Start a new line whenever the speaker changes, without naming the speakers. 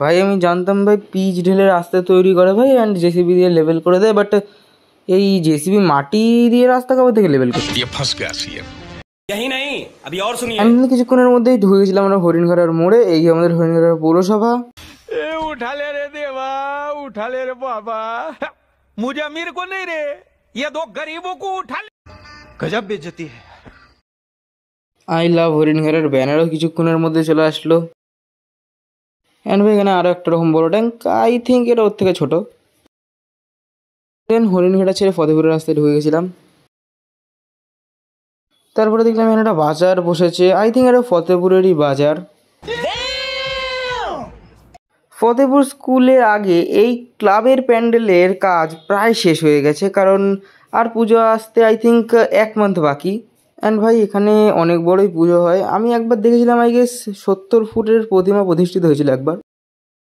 ভাই আমি জানতাম ভাই পিচ ঢেলে রাস্তা তৈরি করে ভাই অ্যান্ড জেসিবি দিয়ে লেভেল করে দেয়, বাট এই জেসিবি মাটি দিয়ে রাস্তা কবে থেকে লেভেল করে? আমি কিছুক্ষণের মধ্যেই ঢুকে গেছিলাম আমরা হরিণঘাটার মোড়ে। এই আমাদের হরিণঘাটার পৌরসভা।
उठा ले रे देवा, उठा ले रे बाबा, मुझे अमीर को नहीं रे, ये दो गरीबों को उठा ले। गजब बेइज्जती है।
আই লাভ হরিণঘাটার ব্যানারও কিছুক্ষণের মধ্যে চলে আসলো। অ্যান্ড ভাই এখানে আরও একটা রকম বড় ট্যাঙ্ক, আই থিঙ্ক এটা ওর থেকে ছোটো। দেন হরিণঘাটা ছেড়ে ফতেপুরের রাস্তায় ঢুকে গেছিলাম। তারপরে দেখলাম এখানে একটা বাজার বসেছে, আই থিঙ্ক এটা ফতেপুরেরই বাজার। ফতেপুর স্কুলের আগে এই ক্লাবের প্যান্ডেলের কাজ প্রায় শেষ হয়ে গেছে, কারণ আর পুজো আসতে আই থিঙ্ক 1 মান্থ বাকি। অ্যান্ড ভাই এখানে অনেক বড়ই পুজো হয়। আমি একবার দেখেছিলাম, আই গেস 70 ফুটের প্রতিমা প্রতিষ্ঠিত হয়েছিল একবার।